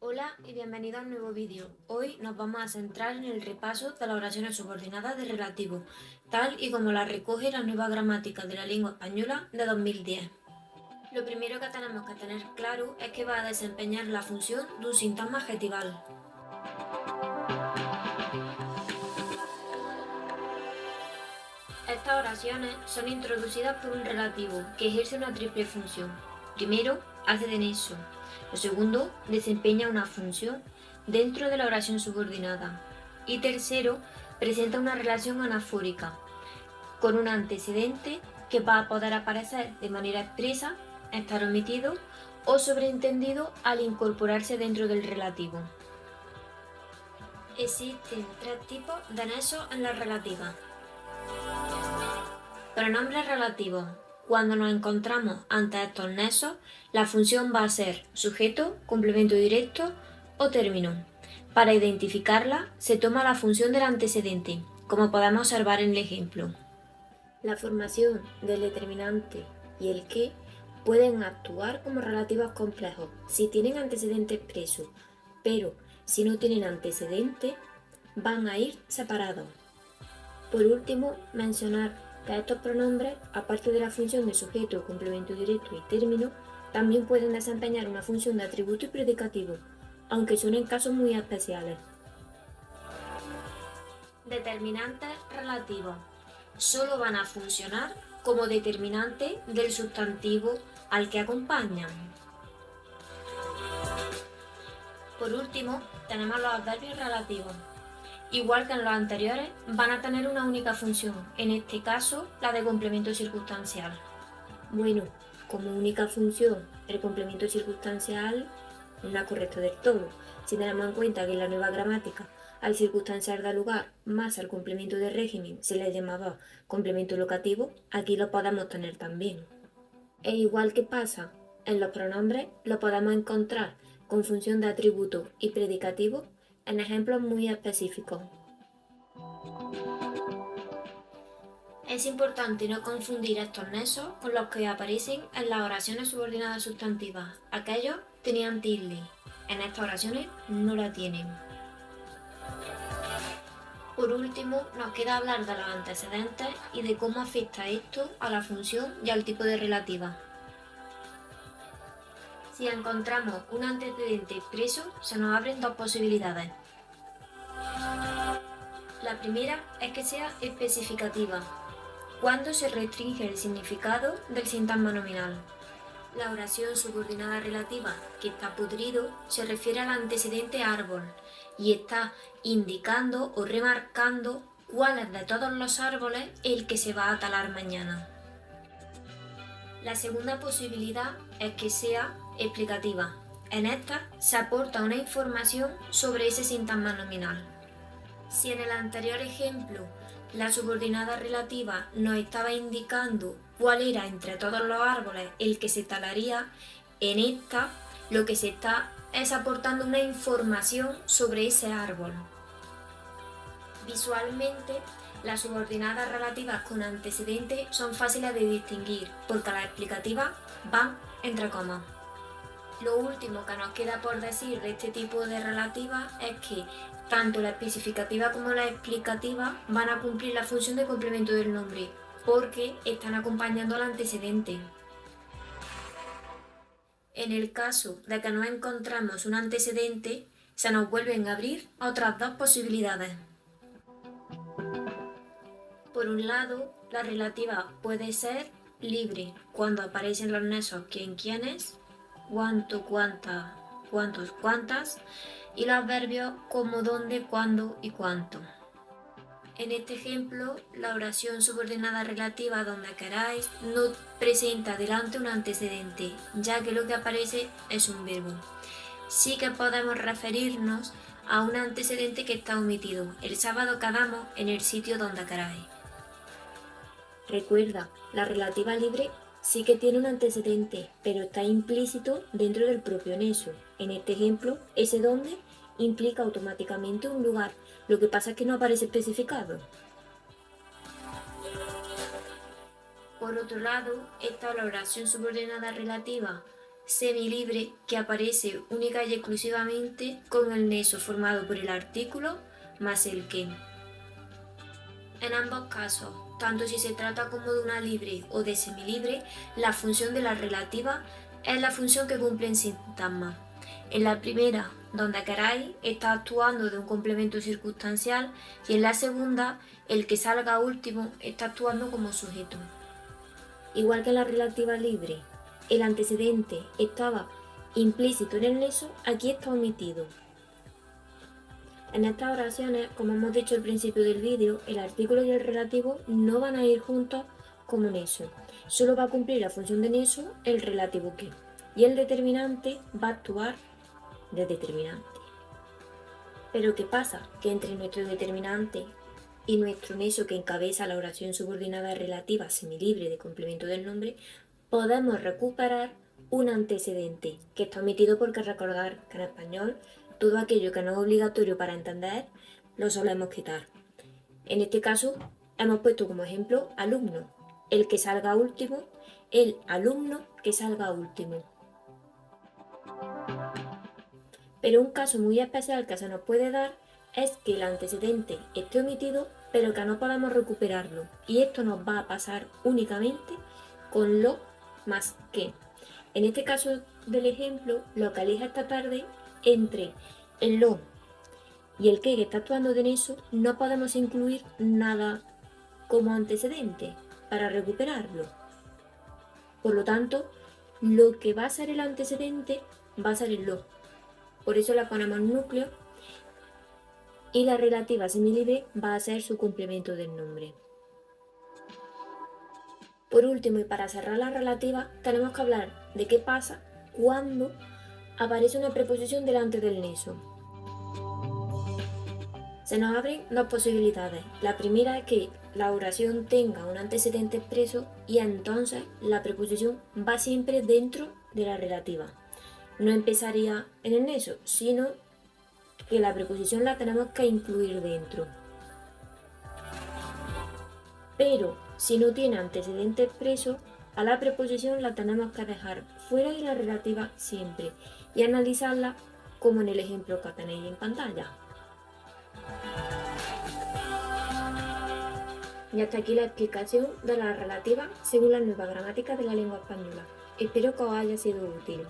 Hola y bienvenido a un nuevo vídeo. Hoy nos vamos a centrar en el repaso de las oraciones subordinadas de relativo, tal y como las recoge la nueva gramática de la lengua española de 2010. Lo primero que tenemos que tener claro es que va a desempeñar la función de un sintagma adjetival. Estas oraciones son introducidas por un relativo que ejerce una triple función. Primero, hace de nexo. Lo segundo, desempeña una función dentro de la oración subordinada. Y tercero, presenta una relación anafórica con un antecedente que va a poder aparecer de manera expresa, estar omitido o sobreentendido al incorporarse dentro del relativo. Existen tres tipos de nexos en la relativa. Pronombres relativos. Cuando nos encontramos ante estos nexos, la función va a ser sujeto, complemento directo o término. Para identificarla, se toma la función del antecedente, como podemos observar en el ejemplo. La formación del determinante y el que pueden actuar como relativos complejos si tienen antecedente expreso, pero si no tienen antecedente, van a ir separados. Por último, mencionar que estos pronombres, aparte de la función de sujeto, complemento directo y término, también pueden desempeñar una función de atributo y predicativo, aunque son en casos muy especiales. Determinantes relativos. Solo van a funcionar como determinante del sustantivo al que acompañan. Por último, tenemos los adverbios relativos. Igual que en los anteriores, van a tener una única función, en este caso la de complemento circunstancial. Bueno, como única función, el complemento circunstancial no es correcto del todo, si tenemos en cuenta que en la nueva gramática al circunstancial da lugar más al complemento de régimen se le llamaba complemento locativo, aquí lo podemos tener también. E igual que pasa en los pronombres, lo podemos encontrar con función de atributo y predicativo en ejemplos muy específicos. Es importante no confundir estos nexos con los que aparecen en las oraciones subordinadas sustantivas. Aquellos tenían tilde, en estas oraciones no la tienen. Por último, nos queda hablar de los antecedentes y de cómo afecta esto a la función y al tipo de relativa. Si encontramos un antecedente expreso, se nos abren dos posibilidades. La primera es que sea especificativa, cuando se restringe el significado del sintagma nominal. La oración subordinada relativa que está podrido se refiere al antecedente árbol y está indicando o remarcando cuál es de todos los árboles el que se va a talar mañana. La segunda posibilidad es que sea explicativa. En esta se aporta una información sobre ese sintagma nominal. Si en el anterior ejemplo la subordinada relativa nos estaba indicando cuál era entre todos los árboles el que se talaría, en esta lo que se está es aportando una información sobre ese árbol. Visualmente, las subordinadas relativas con antecedentes son fáciles de distinguir porque las explicativas van entre comas. Lo último que nos queda por decir de este tipo de relativas es que tanto la especificativa como la explicativa van a cumplir la función de complemento del nombre, porque están acompañando al antecedente. En el caso de que no encontramos un antecedente, se nos vuelven a abrir otras dos posibilidades. Por un lado, la relativa puede ser libre cuando aparecen los nexos quién-quiénes, cuánto, cuánta, cuántos, cuántas y los adverbios como dónde, cuándo y cuánto. En este ejemplo, la oración subordinada relativa donde queráis no presenta delante un antecedente, ya que lo que aparece es un verbo. Sí que podemos referirnos a un antecedente que está omitido. El sábado quedamos en el sitio donde queráis. Recuerda, la relativa libre sí que tiene un antecedente, pero está implícito dentro del propio nexo. En este ejemplo, ese donde implica automáticamente un lugar, lo que pasa es que no aparece especificado. Por otro lado, está la oración subordinada relativa semilibre que aparece única y exclusivamente con el nexo formado por el artículo más el que. En ambos casos, tanto si se trata como de una libre o de semilibre, la función de la relativa es la función que cumple en sintagma. En la primera, donde queráis, está actuando de un complemento circunstancial y en la segunda, el que salga último está actuando como sujeto. Igual que en la relativa libre, el antecedente estaba implícito en el nexo, aquí está omitido. En estas oraciones, como hemos dicho al principio del vídeo, el artículo y el relativo no van a ir juntos como nexo. Solo va a cumplir la función de nexo el relativo que. Y el determinante va a actuar de determinante. Pero ¿qué pasa? Que entre nuestro determinante y nuestro nexo que encabeza la oración subordinada relativa semilibre de complemento del nombre, podemos recuperar un antecedente que está omitido porque recordar que en español todo aquello que no es obligatorio para entender lo solemos quitar. En este caso hemos puesto como ejemplo alumno, el que salga último, el alumno que salga último. Pero un caso muy especial que se nos puede dar es que el antecedente esté omitido pero que no podamos recuperarlo. Y esto nos va a pasar únicamente con lo más que. En este caso del ejemplo, localiza esta tarde entre el lo y el que está actuando de nexo, no podemos incluir nada como antecedente para recuperarlo. Por lo tanto, lo que va a ser el antecedente va a ser el lo. Por eso la ponemos núcleo y la relativa semilibre va a ser su complemento del nombre. Por último, y para cerrar la relativa, tenemos que hablar de qué pasa cuando aparece una preposición delante del nexo. Se nos abren dos posibilidades. La primera es que la oración tenga un antecedente expreso y entonces la preposición va siempre dentro de la relativa. No empezaría en el nexo, sino que la preposición la tenemos que incluir dentro. Pero si no tiene antecedente expreso, a la preposición la tenemos que dejar fuera de la relativa siempre y analizarla como en el ejemplo que tenéis en pantalla. Y hasta aquí la explicación de la relativa según la nueva gramática de la lengua española. Espero que os haya sido útil.